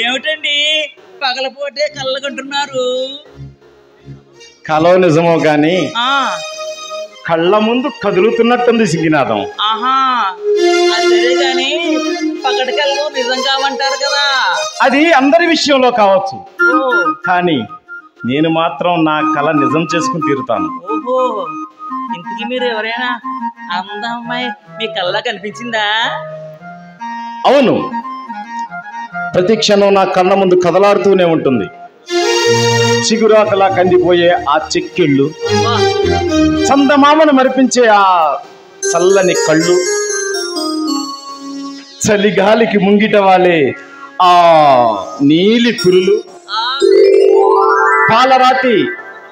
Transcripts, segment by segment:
ఏమిటండి పగలపోటే కళ్ళగంటున్నారు? కలో నిజమో గాని కళ్ళ ముందు కదులుతున్నట్టుంది సింగినాథం. ఆహా, సరే గాని పగటి కళ్ళు నిజం కావంటారు కదా. అది అందరి విషయంలో కావచ్చు, కానీ నేను మాత్రం నా కళ నిజం చేసుకుని తీరుతాను. ఓహో, ఇంతకీ మీరు ఎవరైనా అందమ్మాయి మీ కళ్ళ కనిపించిందా? అవును, ప్రతి క్షణం నా కళ్ళ ముందు కదలాడుతూనే ఉంటుంది. చిగురాకలా కందిపోయే ఆ చెక్కిళ్ళు, చందమామను మరిపించే ఆ చల్లని కళ్ళు, చలిగాలికి ముంగిట వాలే ఆ నీలి కురులు, పాలరాతి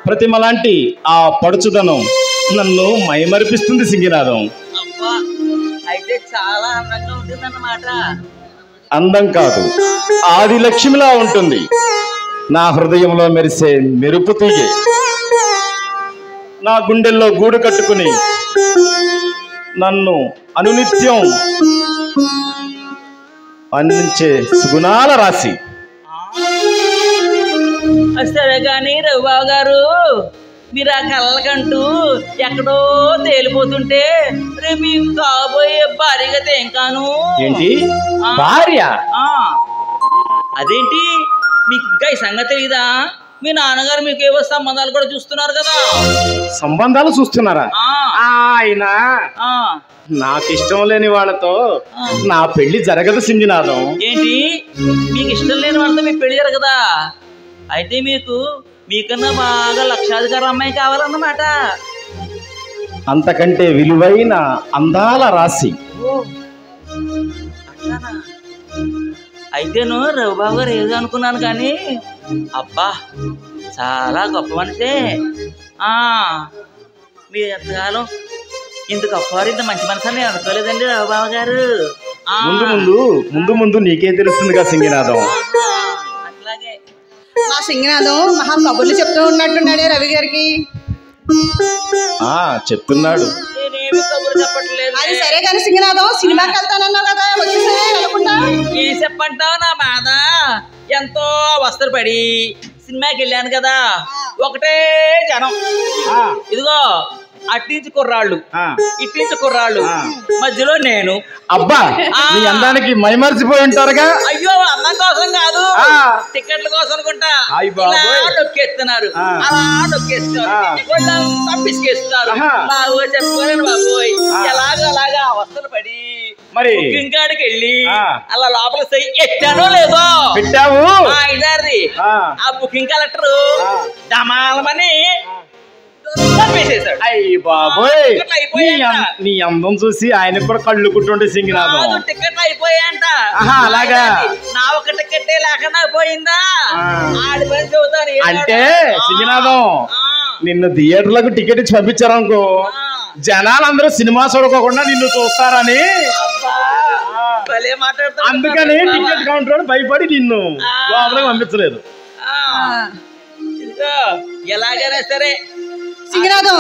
ప్రతిమ లాంటి ఆ పడుచుదనం నన్ను మైమరిపిస్తుంది సింగినాథం. అయితే చాలా అందంగా ఉంటుందన్నమాట. అందం కాదు, ఆది లక్ష్మిలా ఉంటుంది. నా హృదయంలో మెరిసే మెరుపు తీగే, నా గుండెల్లో గూడు కట్టుకుని నన్ను అనునిత్యం అందించే సుగుణాల రాశి. సరే కానీ రఘుబాబు గారు, మీరు ఆ కళ్ళకంటూ ఎక్కడో తేలిపోతుంటే రేపు మీకు కాబోయే భార్యగా ఏం కాను? ఏంటి భార్య? అదేంటి మీకు ఇంకా ఈ సంగతి తెలీదా? మీ నాన్నగారు మీకు ఏవో సంబంధాలు కూడా చూస్తున్నారు కదా. సంబంధాలు చూస్తున్నారా? ఆయన నాకు ఇష్టం లేని వాళ్ళతో నా పెళ్లి జరగదు సింగినాథం. ఏంటి మీకు ఇష్టం లేని వాళ్ళతో మీ పెళ్లి జరగదా? అయితే మీకన్నా బాగా లక్షాధికారి అమ్మాయి కావాలన్నమాట. అంతకంటే విలువైన అందాల రాశి. అయితేను రఘుబాబు గారు ఏదో అనుకున్నాను కానీ అబ్బా చాలా గొప్ప మనిషే. మీరు ఎంతకాలం ఇంత గొప్పవారు, ఇంత మంచి మనసు అని అనుకోలేదండి రఘుబాబు గారు. ముందు ముందు నీకే తెలుస్తుందిగా సింగినాథం. అట్లాగే మా సింగినాథం మహా కబుర్లు చెప్తూ ఉన్నట్టున్నాడే రవి గారికి. చెప్తున్నాడు. నేనేమి కబుర్లు చెప్పట్లేదు. అది సరే కానీ సింగినాథం, సినిమాకి వెళ్తానన్నావు కదా, వచ్చేసే వెళ్ళకుండా. ఏం చెప్పంటావు నా బాధ? ఎంతో అవస్థపడి సినిమాకి వెళ్ళాను కదా, ఒకటే జనం. ఇదిగో అట్టించి కుర్రాళ్ళు, ఇట్టించి కుర్రాళ్ళు, మధ్యలో నేను. అబ్బా, నీ అందానికి మైమర్చిపోయి ఉంటారుగా. అయ్యో, అందం కోసం కాదు, టికెట్ల కోసం అనుకుంటా. నొక్కేస్తున్నారు, అలా నొక్కేస్తున్నారు, తప్పిసుకేస్తున్నారు. బాబోయ్ చెప్పుకోలేను బాబోయ్. అలాగా అవస్థలు పడి మరి ఇంకాడికి వెళ్ళి అలా లోపల ఎట్టానో లేదో పెట్టావు. ఆ బుకింగ్ కలెక్టర్ డమాలమని నీ అందం చూసి ఆయన కూడా కళ్ళు కుట్టుంటే సింగినాథం. టికెట్లు అయిపోయాయంట. అలాగా నా ఒక టికెట్ లేకుండా పోయిందా? ఆడి పని చెబుతాను అంటే సింగినాథం, నిన్ను థియేటర్లకు టికెట్ ఇచ్చి పంపించారనుకో, జనాలందరూ సినిమా చూడకోకుండా నిన్ను చూస్తారని, అందుకని టికెట్ కౌంటర్ భయపడి నిన్ను లోపలికి పంపించలేదు. ఎలాగైనా సరే సింగినాథం,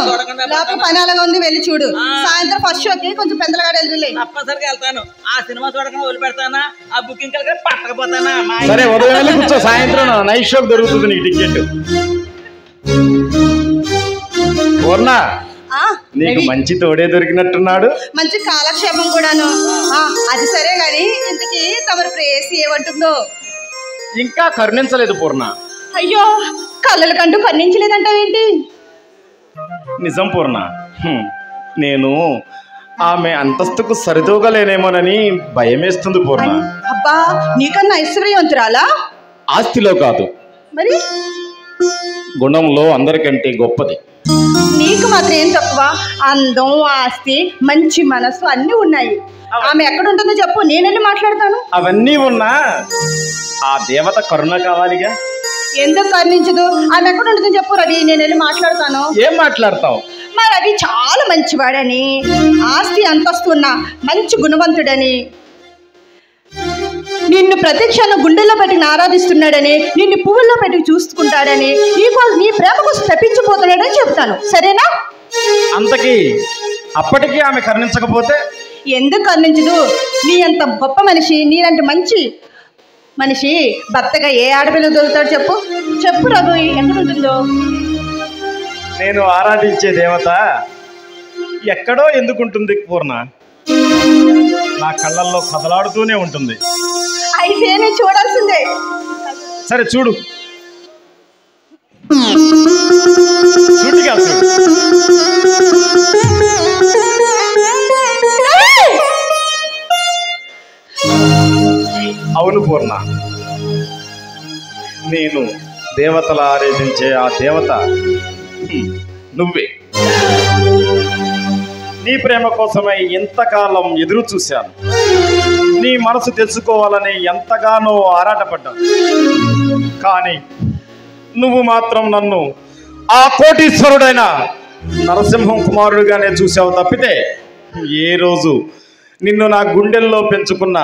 లోపల పని అలాగా ఉంది, వెళ్ళి చూడు. సాయంత్రం ఫస్ట్ షోకి కొంచెం పెందలగాడు వెళ్ళి. తప్పనిసరిగా వెళ్తాను. ఆ సినిమా చూడకుండా వదిలిపెడతానా? ఆ బుకింగ్ కలిగి పట్టకపోతానా? సరే, ఉదయం కూర్చో, సాయంత్రం నైట్ షోకి దొరుకుతుంది నీకు టికెట్. పూర్ణ, నీకు మంచి తోడే దొరికినట్టున్నాడు. మంచి కాలక్షేపం కూడాను. అది సరే గాని ఇంతకీ తమరు ప్రేయసి ఏమంటుందో? ఇంకా కరుణించలేదు పూర్ణ. అయ్యో, కళ్ళల కంటూ కరుణించలేదంటావేంటి? నిజం పూర్ణ, నేను ఆమె అంతస్తుకు సరితూగలేనేమోనని భయమేస్తుంది పూర్ణ. అబ్బా, నీకన్నా ఐశ్వర్యవంతురాలా? ఆస్తిలో కాదు, మరి గుణంలో అందరికంటే గొప్పది. నీకు మాత్రం ఏం తక్కువ? అందం, ఆస్తి, మంచి మనసు అన్నీ ఉన్నాయి. ఆమె ఎక్కడ ఉంటుందో చెప్పు, నేను వెళ్ళి మాట్లాడతాను. అవన్నీ ఉన్నా ఆ దేవత కరుణ కావాలిగా. ఎందుకు కరుణించదు? ఆమె ఎక్కడ ఉంటుందో చెప్పు రవి, నేను వెళ్ళి మాట్లాడతాను. ఏం మాట్లాడతావు? మా రవి చాలా మంచివాడని, ఆస్తి అంతస్తున్న మంచి గుణవంతుడని, నిన్ను ప్రతి క్షణం గుండెల్లో పెట్టి ఆరాధిస్తున్నాడని, నిన్ను పువ్వుల్లో పెట్టి చూసుకుంటాడని, నీ ప్రేమ కోసం తప్పించిపోతున్నాడని చెప్తాను. సరేనా? అంతకీ అప్పటికీ ఆమె కరుణించకపోతే? ఎందుకు కరుణించదు? నీ అంత గొప్ప మనిషి, నీలాంటి మంచి మనిషి భర్తగా ఏ ఆడపిల్ల దొరుకుతాడు చెప్పు? చెప్పు రఘు, ఎక్కడుంటుందో? నేను ఆరాధించే దేవత ఎక్కడో ఎందుకుంటుంది పూర్ణ? నా కళ్ళల్లో కదలాడుతూనే ఉంటుంది. అయితే నేను చూడాల్సిందే. సరే చూడు. చూడు. అవును పూర్ణ, నేను దేవతలు ఆరాధించే ఆ దేవత నువ్వే. నీ ప్రేమ కోసమై ఎంతకాలం ఎదురు చూశాను. నీ మనసు తెలుసుకోవాలని ఎంతగానో ఆరాటపడ్డాను. కానీ నువ్వు మాత్రం నన్ను ఆ కోటీశ్వరుడైన నరసింహం కుమారుడిగానే చూసావు తప్పితే ఏ రోజు నిన్ను నా గుండెల్లో పెంచుకున్న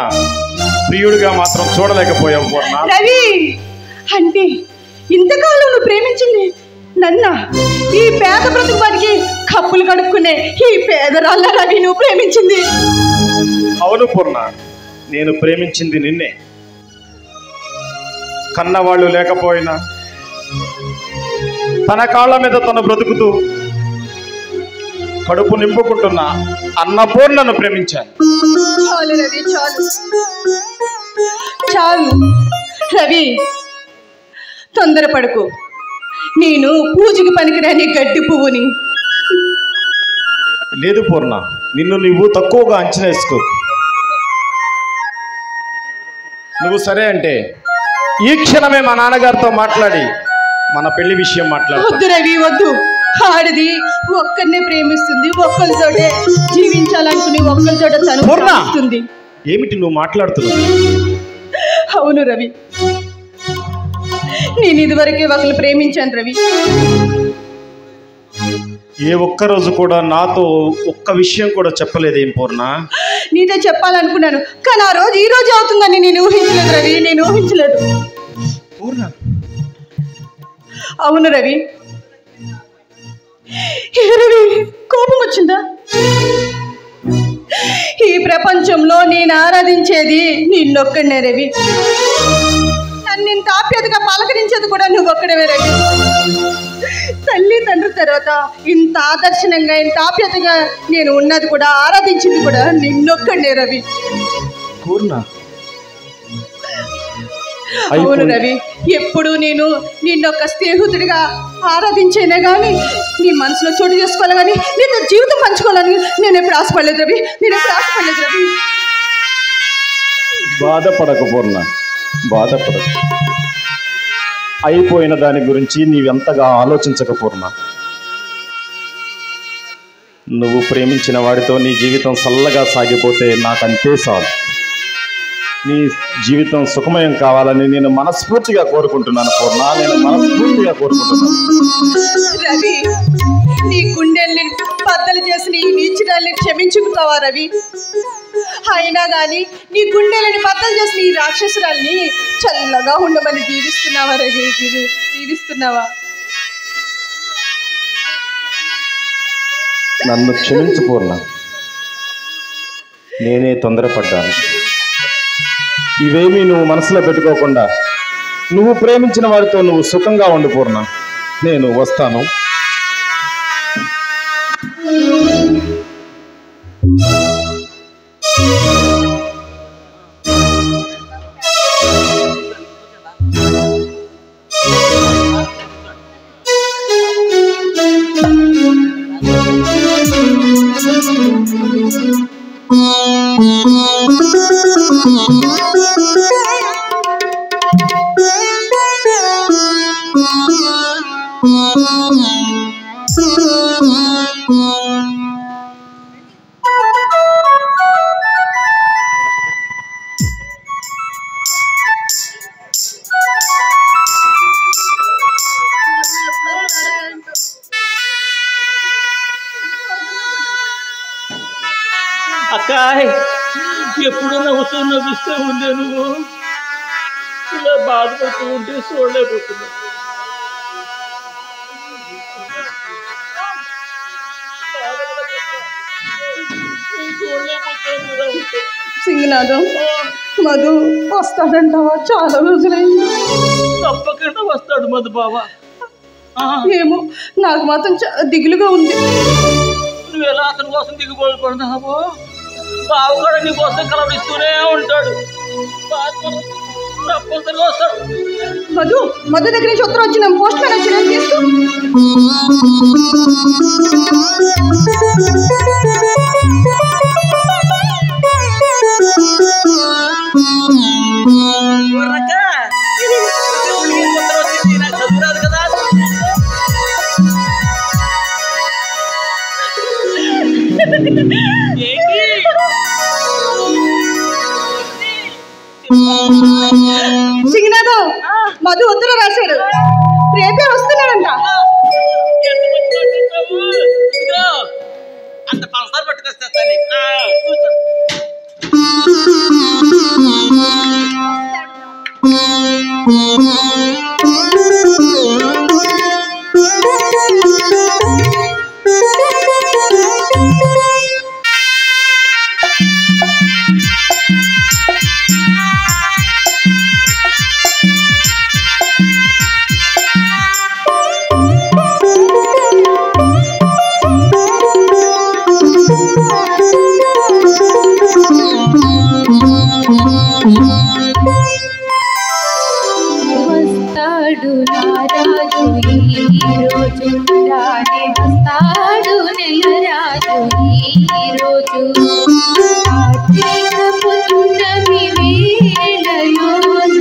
ప్రియుడిగా మాత్రం చూడలేకపోయావు పూర్ణ. రవి, అంటే ఇంతకాలం నువ్వు ప్రేమించింది నన్నా? ఈ పేద బ్రతుకువాడికి కప్పులు కడుక్కునే ఈ పేదరాళ్ళ రవి నువ్వు ప్రేమించింది? అవును పూర్ణ, నేను ప్రేమించింది నిన్నే. కన్నవాళ్ళు లేకపోయినా తన కాళ్ళ మీద తను బ్రతుకుతూ కడుపు నింపుకుంటున్న అన్నపూర్ణను ప్రేమించాను. చాలు రవి, చాలు చాలు రవి, తొందరపడకు. నేను పూజకి పనికిరాని గడ్డి పువ్వుని. లేదు పూర్ణ, నిన్ను నువ్వు తక్కువగా అంచనా వేసుకో. నువ్వు సరే అంటే ఈ క్షణమే మా నాన్నగారితో మాట్లాడి మన పెళ్లి విషయం మాట్లాడు. వద్దు రవి, వద్దు. ఆడది ఒక్కరినే ప్రేమిస్తుంది, ఒక్కరితోటే జీవించాలనుకుని ఒక్కరితోట తను ప్రేమిస్తుంది. ఏమిటి నువ్వు మాట్లాడుతున్నావు? అవును రవి, నేను ఇదివరకే ఒకరు ప్రేమించాను రవి. ఏ ఒక్కరోజు కూడా నాతో ఒక్క విషయం కూడా చెప్పలేదేం పూర్ణ? నీతో చెప్పాలనుకున్నాను, కానీ ఆ రోజు ఈ రోజు అవుతుందని నేను ఊహించలేదు రవి, నేను ఊహించలేదు. పూర్ణ, అవును రవి. రవి, కోపం వచ్చిందా? ఈ ప్రపంచంలో నేను ఆరాధించేది నిన్నొక్కడనే రవి. నన్ను ఇంత ఆప్యాయతగా పలకరించేది కూడా నువ్వు ఒక్కడవే రవి. తల్లి తండ్రి తర్వాత ఇంత ఆదర్శనంగా ఇంత ఆప్యాయతగా నేను ఉన్నది కూడా, ఆరాధించింది కూడా నిన్నొక్కడనే రవి. పూర్ణ, అవును రవి, ఎప్పుడు నేను నిన్నొక్క స్నేహితుడిగా ఆరాధించేనే కానీ నీ మనసులో చోటు చేసుకోవాలి కానీ నీతో జీవితం పంచుకోవాలని నేను ఎప్పుడు ఆశపడలేదు రవి, నేను ఎప్పుడు ఆశపడలేదు రవి. బాధపడకు పూర్ణ, బాధపడకు. అయిపోయిన దాని గురించి నీవెంతగా ఆలోచించక పూర్ణ. నువ్వు ప్రేమించిన వాడితో నీ జీవితం చల్లగా సాగిపోతే నాకంతే చాలు. నీ జీవితం సుఖమయం కావాలని నేను మనస్ఫూర్తిగా కోరుకుంటున్నాను పూర్ణ, నేను మనస్ఫూర్తిగా కోరుకుంటున్నాను. రవి, నీ గుండెల్ని బద్దలు చేసి నీ నీచుడాల్ని క్షమించుకుంటావా రవి? అయినా కానీ నీ గుండెలని బద్దలు చేసి నీ రాక్షసురాల్ని చల్లగా ఉండమని దీవిస్తున్నావా రవి? దీవిస్తున్నావా? నన్ను క్షమించు పూర్ణ, నేనే తొందరపడ్డాను. ఇవేమీ నువ్వు మనసులో పెట్టుకోకుండా నువ్వు ప్రేమించిన వారితో నువ్వు సుఖంగా ఉండు పూర్ణ. నేను వస్తాను. ఎంతో నవ్విస్తూ ఉండే నువ్వు ఇలా బాధపడుతూ ఉంటే చూడలేకపోతున్నా. సింగనాథం, మధు వస్తాడంటావా? చాలా రోజులైంది. తప్పకుండా వస్తాడు మధు బావా. ఏమో నాకు మాత్రం దిగులుగా ఉంది. నువ్వు ఎలా అతని కోసం దిగుబడుతున్నావో బావ కూడా నీ కోసం కలవరిస్తూనే ఉంటాడు. తప్పనిసరిగా వస్తాడు. మధు దగ్గర నుంచి ఉత్తరం వచ్చిన పోస్ట్ మ్యాన్ వచ్చి తీసుకో. చదువురాదు కదా. సింగనాథం, మధు ఉత్తరం రాశాడు, రేపే వస్తున్నాడంట. అంత పంచదార పట్టుకొస్తా. వస్తాడు నారాజు ఈరోజు, రానే వస్తాడు నెలరాజు ఈరోజు. కార్తీక పున్నమి వేళలోన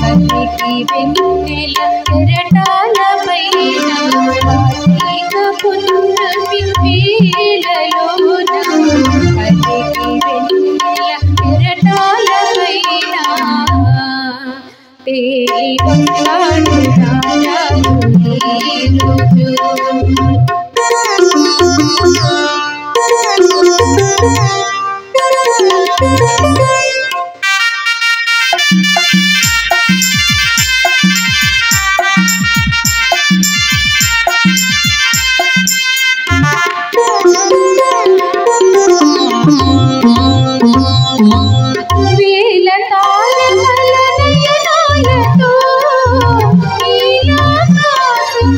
కలికి వెన్నెల కెరటాల పైన, కార్తీక పున్నమి వేళలోన కలికి వెన్నెల కెరటాల పైన తేలి వస్తాడు రాజు ఈరోజు. వేల తారకల నయనాలతో నీలాకాశం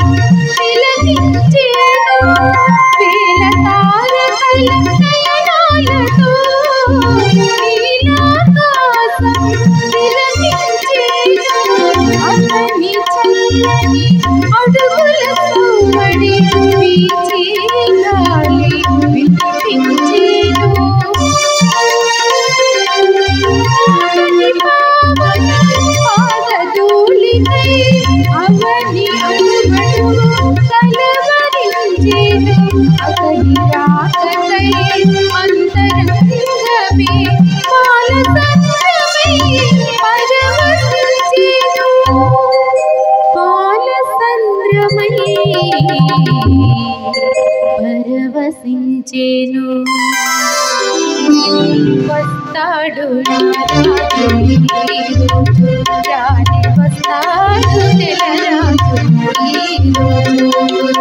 తిలకించేను, వేల తారకల నయనాలతో నీలాకాశం తిలకించేను. అతని చల్లని అడుగుల సవ్వడి వీచే గాలి వినిపించేను. పాదధూళికై అవని అడుగడుగు కలవరించేను. అతని రాకకై అంతరంగమే పాలసంద్రమై పరవశించేను, పాలసంద్రమై పరవశించేను. వస్తాడు నారాజు ఈరోజు, రానే వస్తాడు నెలరాజు ఈరోజు.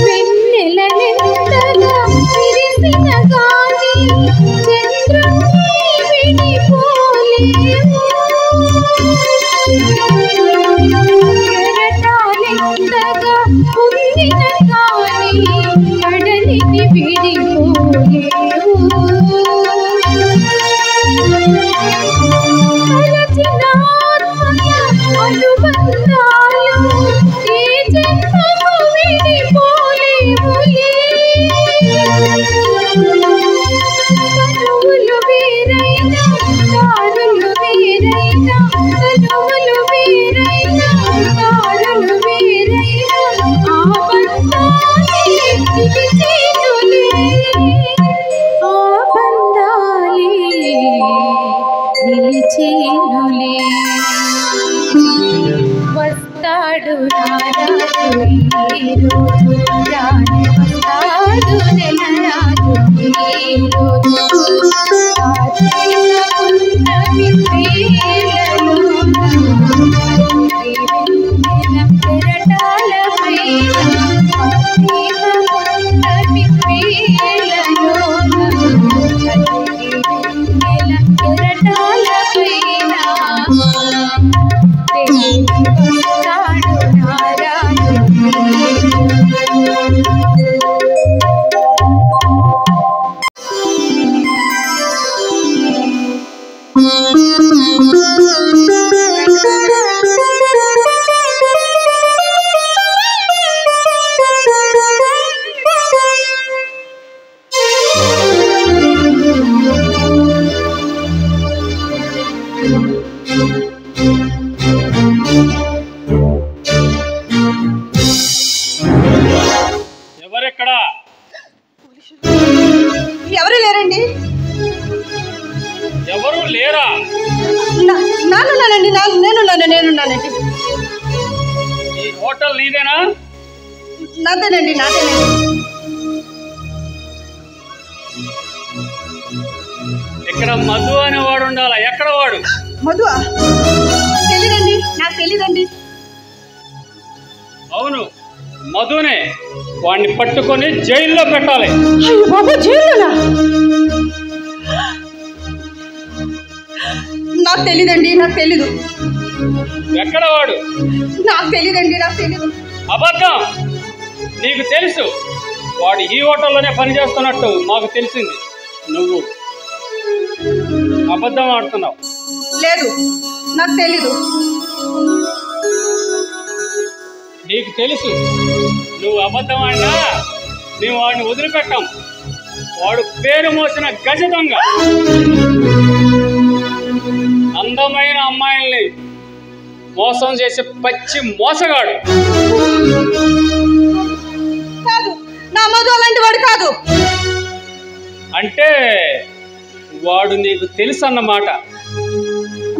వెన్నెల నిందగా విరిసిన గాలి చంద్రుని విడిపోలేవు, కెరటాలెంతగా పొంగిన గాలి కడలిని విడిపోలేవు. కలచిన ఆత్మల అనుబంధాలు ఈ జన్మము విడిపోలేవులే. కనువులు వేరైనా దారులు వేరైనా, కనువులు వేరైనా దారులు వేరైనా, ఆ బంధాన్ని నారాజు ఈరోజు రాని వస్తాడు నెలరాజు ఈరోజు కార్తీక పున్నమి వేళలో కెరటాల పైన కార్తీక పున్నమి వేళలో కెరటాల పైన వస్తాడు నారాజు ఎవరెక్కడా? ఎవరు లేరండి. ఎవరు లేరా? నానున్నానండి. నేనున్నానండి. ఈ హోటల్ నీదేనా? నాదేనండి. ఇక్కడ మధు అనేవాడు ఉండాలా? ఎక్కడ వాడు? మధు నాకు తెలీదండి. అవును, మధునే. వాడిని పట్టుకొని జైల్లో పెట్టాలి. అయ్యో బాబా, జైలునా? నాకు తెలీదు. ఎక్కడ వాడు? నాకు తెలీదండి. అబద్ధం. నీకు తెలుసు వాడు ఈ హోటల్లోనే పనిచేస్తున్నట్టు మాకు తెలిసింది. నువ్వు అబద్ధం ఆడుతున్నావు. లేదు, నాకు తెలీదు. నీకు తెలుసు నువ్వు అబద్ధం ఆడినా మేము వాడిని వదిలిపెట్టాం. వాడు పేరు మోసిన గజ దొంగ. అందమైన అమ్మాయిల్ని మోసం చేసే పచ్చి మోసగాడు. కాదు, నా మధు అలాంటి వాడు కాదు. అంటే వాడు నీకు తెలుసు అన్నమాట.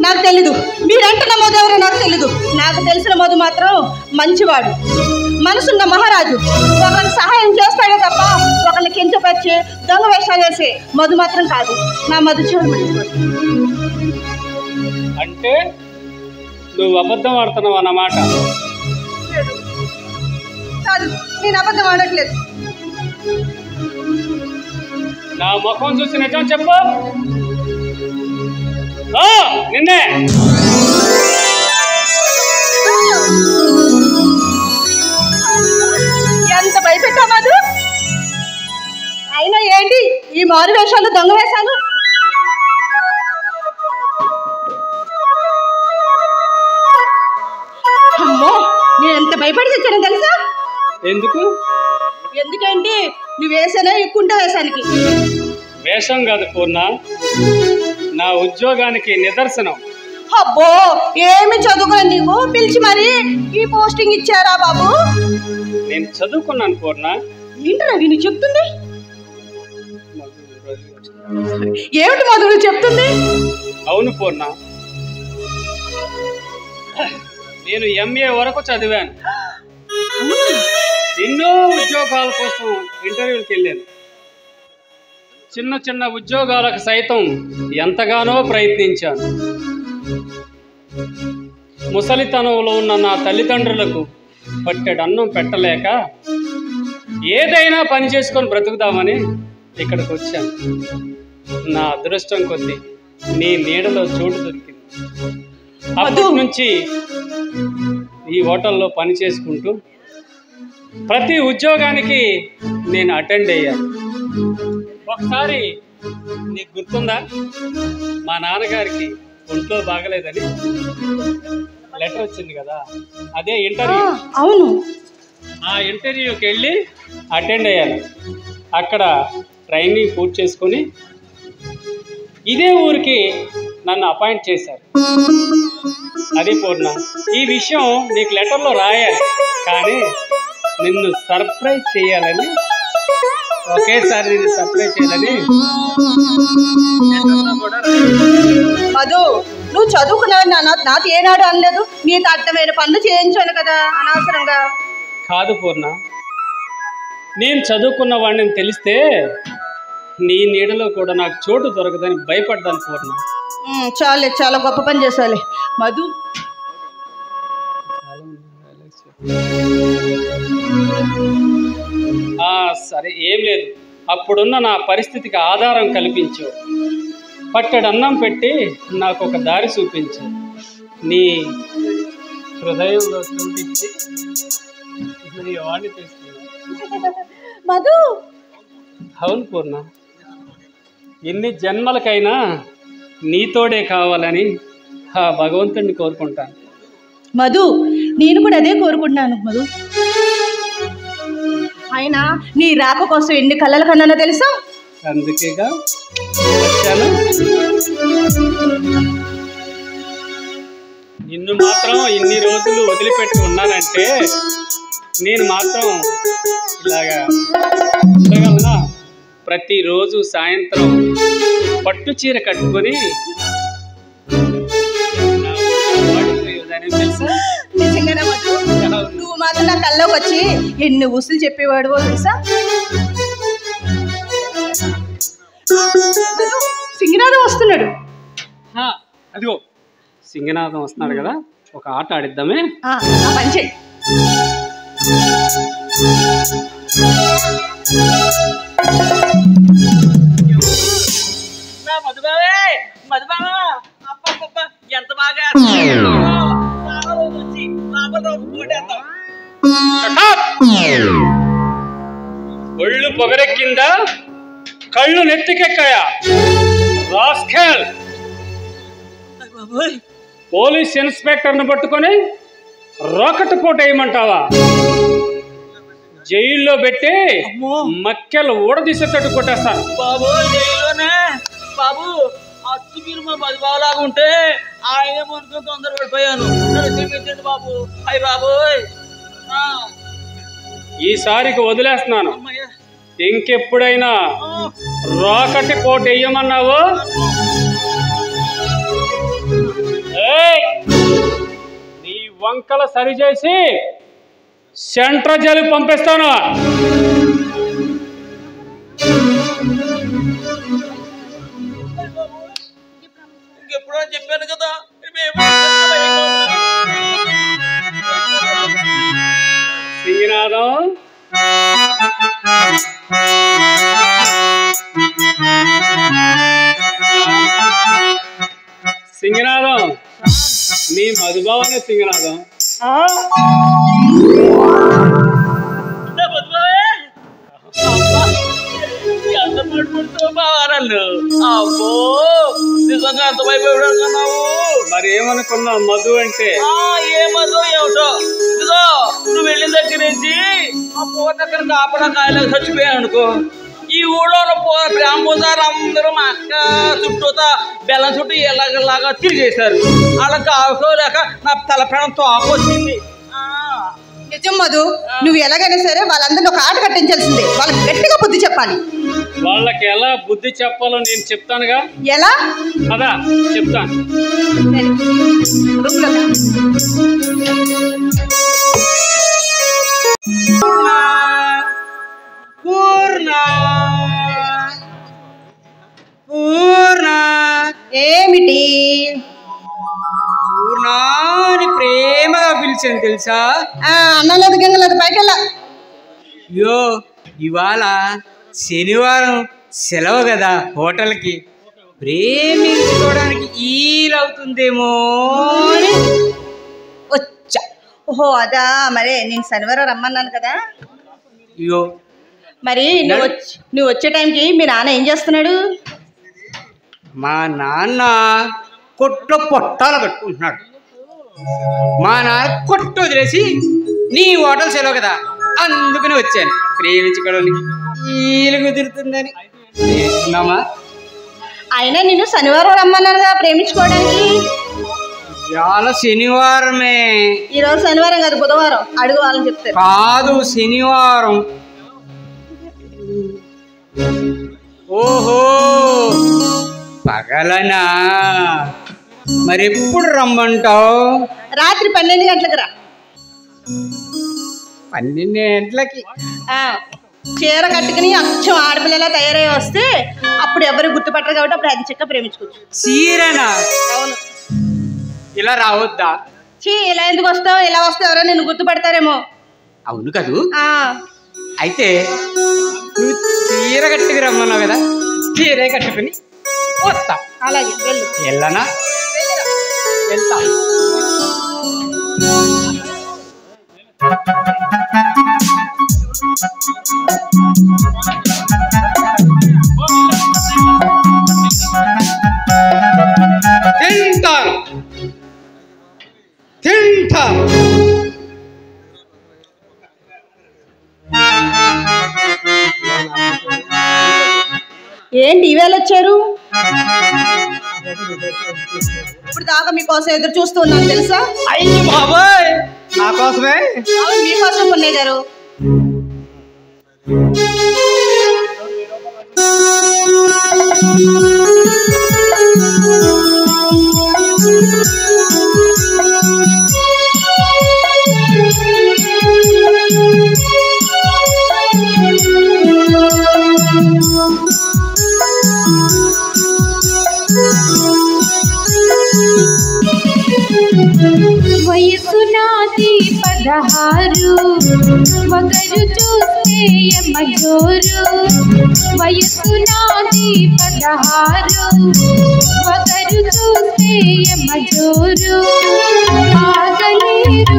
నాకు తెలీదు. మీరంటున్న మధు ఎవరో నాకు తెలీదు. నాకు తెలిసిన మధు మాత్రం మంచివాడు, మనసున్న మహారాజు. ఒకరికి సహాయం చేస్తాడే తప్ప ఒకరిని కించపరిచి దొంగ వేషాలు వేసే మధు మాత్రం కాదు. నా మధు చెవులు పట్టించుకోడు. అంటే నువ్వు అబద్ధం ఆడుతున్నావు అన్నమాట. కాదు, నేను అబద్ధం ఆడట్లేదు. నా ముఖం చూసి నిజం చెప్పు. నిన్నే. ఎంత భయపెట్టా మధు. అయినా ఏంటి ఈ మారు వేషాలు, దొంగ వేషాలు? అమ్మో, నేను ఎంత భయపడి తెచ్చాను తెలుసా? ఎందుకంటే నువ్వు వేసానే ఎక్కుంటా వేషానికి. వేషం కాదు పూర్ణ, నా ఉద్యోగానికి నిదర్శనం. అబ్బో, ఏమి చదువుకున్నా నీకు పిలిచి మరి ఈ పోస్టింగ్ ఇచ్చారా బాబు? నేను చదువుకున్నాను పూర్ణ. ఏంటరా నేను చెప్తుంది? ఏమిటి మధుడు చెప్తుంది? అవును పూర్ణ, నేను MA వరకు చదివాను. ఎన్నో ఉద్యోగాల కోసం ఇంటర్వ్యూకి వెళ్ళాను. చిన్న ఉద్యోగాలకు సైతం ఎంతగానో ప్రయత్నించాను. ముసలితనంలో ఉన్న నా తల్లిదండ్రులకు పట్టెడు అన్నం పెట్టలేక ఏదైనా పని చేసుకొని బ్రతుకుదామని ఇక్కడికి వచ్చాను. నా అదృష్టం కొద్దీ నీ నీడలో చోటు దొరికింది. అప్పటి నుంచి ఈ హోటల్లో పని చేసుకుంటూ ప్రతి ఉద్యోగానికి నేను అటెండ్ అయ్యాను. ఒకసారి నీకు గుర్తుందా, మా నాన్నగారికి ఒంట్లో బాగలేదని లెటర్ వచ్చింది కదా, అదే ఇంటర్వ్యూ. అవును, ఆ ఇంటర్వ్యూకి వెళ్ళి అటెండ్ అయ్యాను. అక్కడ ట్రైనింగ్ పూర్తి చేసుకొని ఇదే ఊరికి నన్ను అపాయింట్ చేశారు. అది పూర్ణ, ఈ విషయం నీకు లెటర్లో రాయాలి, కానీ నిన్ను సర్ప్రైజ్ చేయాలని, ఒకేసారి నిన్ను సర్ప్రైజ్ చేయాలని లెటర్లో కూడా రాయాలి. మధు, నువ్వు చదువుకున్నావు నాతో ఏనాడు అనలేదు. నీకు అర్థమైన పనులు చేయించాను కదా అనవసరంగా. కాదు పూర్ణ, నేను చదువుకున్న వాడిని తెలిస్తే నీ నీడలో కూడా నాకు చోటు దొరకదని భయపడ్డాను పూర్ణ. చాలే, చాలా గొప్ప పని చేసాలే మధు. సరే, ఏం లేదు. అప్పుడున్న నా పరిస్థితికి ఆధారం కల్పించు, పట్టెడన్నం పెట్టి నాకు ఒక దారి చూపించు, నీ హృదయంలో చూపించి నీ వాడిని తీసుకున్నా. మధు, అవును పూర్ణ, ఎన్ని జన్మలకైనా నీతోడే కావాలని ఆ భగవంతుడిని కోరుకుంటాను. మధు, నేను కూడా అదే కోరుకుంటున్నాను మధు. అయినా నీ రాక కోసం ఎన్ని కళ్ళలు కన్నానో తెలుసా? అందుకేగా వచ్చాను. నిన్ను మాత్రం ఇన్ని రోజులు వదిలిపెట్టి ఉన్నానంటే నేను మాత్రం ఇలాగా ఉండగలనా? ప్రతిరోజు సాయంత్రం పట్టు చీర కట్టుకొని నిజంగానే మధు, నువ్వు మాత్రం నా కల్లోకి వచ్చి ఎన్ని ఊసులు చెప్పేవాడువో తెలుసా? సింగనాథం వస్తున్నాడు. అదిగో సింగనాథం వస్తున్నాడు కదా, ఒక ఆట ఆడిద్దామే. పని చెయ్యి. ఎంత బాగా ఒళ్ళు పొగరెక్కిందా, కళ్ళు నెత్తికెక్కాయా? రాస్కెల్, పోలీస్ ఇన్స్పెక్టర్ను పట్టుకొని రాకెట్ పోటు వేయమంటావా? జైల్లో పెట్టి మక్కెలు ఊడదీసేటట్టు కొట్టేస్తాను. బాబు జైల్లోనే బాబు అచ్చు మీరు మా మధుబాబులాగా ఉంటే ఆయన అనుకుని తొందర పడిపోయాను. క్షమించండి బాబు. అయ్యి బాబోయ్, ఈసారికి వదిలేస్తున్నాను. ఇంకెప్పుడైనా రాకెట్ కోట్ వేయమన్నావు నీ వంకల సరిచేసి సెంట్రల్ జైలుకి పంపిస్తాను. ఇంకెప్పుడో చెప్పాను కదా. సింగనాథం, సింగనాథం, నీ మధుబావనే సింగనాథం. ఎంత పడుకుంటూ బావారన్ను. అబ్బో, నిజంగా అంత భయపడి అనుకున్నావు. మరి ఏమనుకున్నావు మధు అంటే? ఏ మధు ఏమిటో. ఇదిగో నువ్వు వెళ్ళిన దగ్గర నుంచి ఆ పూట దగ్గర కాపడా కాయలకు చచ్చిపోయాను అనుకో. ఈ ఊళ్ళో ప్రేమ పూజారు అందరూ మా అక్క చుట్టూతా బెల్లం చుట్టూ ఎలాగలాగా తిరిగేశారు. వాళ్ళకి ఆవుకోలేక నా తలపేడం తోకొచ్చింది. నిజం మధు, నువ్వు ఎలాగైనా సరే వాళ్ళందరినీ ఒక ఆట కట్టించాల్సిందే. వాళ్ళకి గట్టిగా బుద్ధి చెప్పాలి. వాళ్ళకి ఎలా బుద్ధి చెప్పాలో నేను చెప్తానుగా. ఎలా? అదా చెప్తాను. ఏమిటి? పూర్ణాని ప్రేమగా పిలిచాను తెలుసా? అన్నలేదు గిన్నెలేదు, పైకెళ్ళా. అయ్యో, ఇవాళ శనివారం సెలవు కదా, హోటల్కి ప్రేమించుకోవడానికి ఈలవుతుందేమో అని వచ్చా. ఓహో అదా, మరే నేను శనివారం రమ్మన్నాను కదా. అయ్యో, మరి నువ్వు వచ్చే టైంకి మీ నాన్న ఏం చేస్తున్నాడు? మా నాన్న కొట్లో పొట్టాలు కట్టుకుంటున్నాడు. మా నాన్న కొట్టు వదిలేసి నీ హోటల్ సెలవు కదా అందుకని వచ్చాను. ప్రేమించుకోవడానికి వీలు కుదురుతుందని చేస్తున్నామా? అయినా నేను శనివారం రమ్మన్నానుగా ప్రేమించుకోవడానికి. ఇవాళ శనివారమే. ఈరోజు శనివారం కాదు, బుధవారం. అడుగు వాళ్ళని చెప్తారు. కాదు, శనివారం. ఓహో, పగలనా? మరి ఎప్పుడు రమ్మంటావు? రాత్రి 12 గంటలకు రా. 12 గంటలకి? చీర కట్టుకుని అచ్చం ఆడపిల్లలా తయారై వస్తే అప్పుడు ఎవరు గుర్తుపట్టరు కాబట్టి అప్పుడు అది చెక్క ప్రేమించుకోవచ్చు. చీరనా? అవును. ఇలా రావద్దా? ఇలా ఎందుకు వస్తావు? ఇలా వస్తే ఎవరో నిన్ను గుర్తుపడతారేమో. అవును కదూ. అయితే నువ్వు చీర కట్టుకు రమ్మన్నావు కదా, చీరే కట్టుకుని వస్తా. అలాగే వెళ్ళు. వెళ్ళనా? వెళ్తా. తింటాను తింటాను. ఏంటి ఈవేళ వచ్చారు? ఇప్పుడు దాకా మీకోసం ఎదురు చూస్తున్నాను తెలుసా? అయ్యి బాబాయ్, నా కోసమే? మీకోసం పున్నయ్య గారు. వయసు నాది 16, ఒకరు చూస్తే యమజోరు. వయసు నాది 16, ఒకరు చూస్తే యమజోరు. ఆగలేరు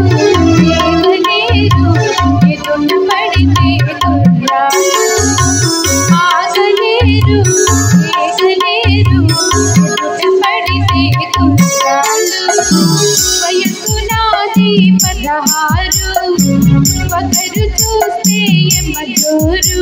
వేగలేరు ఎదుట పడితే గుర్రాలు. ఆగలేరు వేగలేరు ఎదుట పడితే గుర్రాలు. వయసు నాది 16, ఒకరు చూస్తే యమజోరు.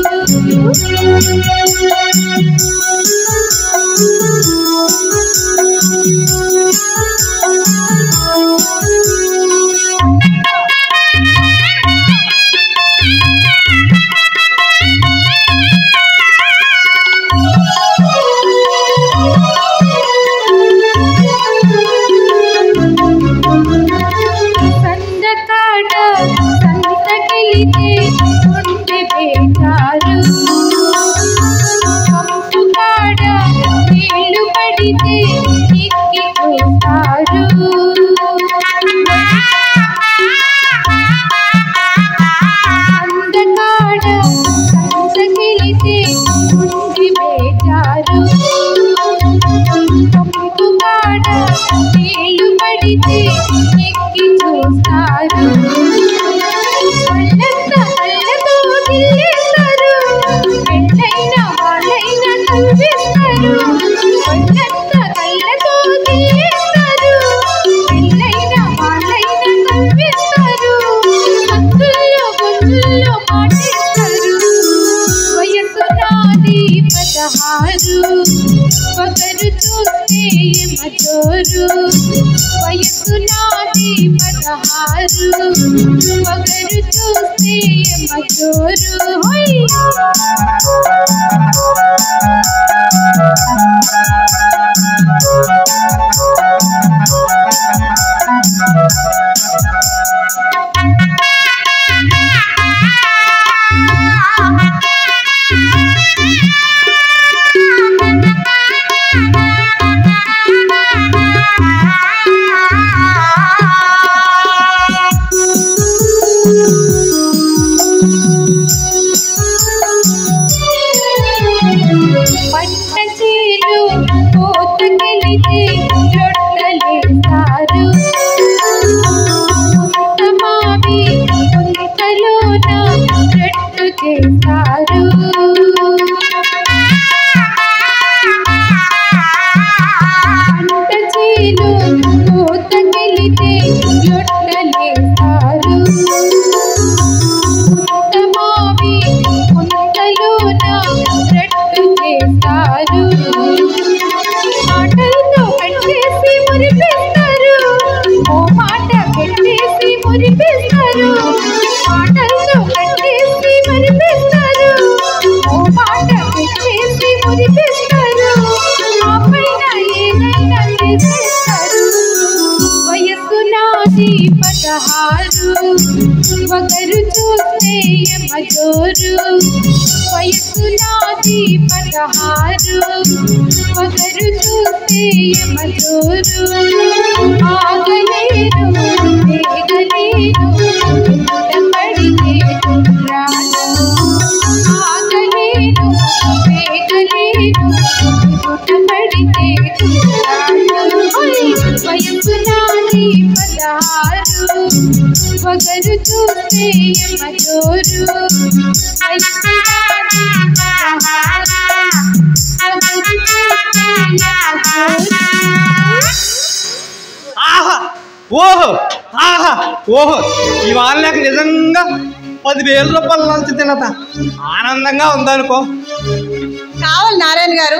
ఒకరు చూస్తే యమజోరు. వయసు నాది 16, ఒకరు చూస్తే యమజోరు. పట్టచీలు పోతకెళితే రొట్టలేస్తారు. ఉత్తమావి పుంతలోన రొట్టు చేస్తారు. పట్టచీలు పోతకెళితే రొట్టలేస్తారు. ఉత్తమావి పుంతలోన రొట్టు చేస్తారు. మాటలతో కట్టేసి మురిపిస్తారు. ఓ మాట పెట్టేసి మురిపిస్తారు. మాటలతో కట్టేసి మురిపిస్తారు. ఓ మాట పెట్టేసి మురిపిస్తారు. ఆ పైన ఏదైనా చేసేస్తారు. యమజోరు వయసు నాది 16 ఒకరు చూస్తే యమజోరు ఆగలేను వేగలేను పడితే రాను ఆగలేను వేగలేను పడితే వయసు నాది 16 ఒకరు చూస్తే యమజోరు వయసు నాది 16 ఆహా ఓహో ఆహా ఓహో ఇవాళ నాకు నిజంగా 10,000 రూపాయలు లంచ్ తినత ఆనందంగా ఉందనుకో. కావాలి నారాయణ గారు.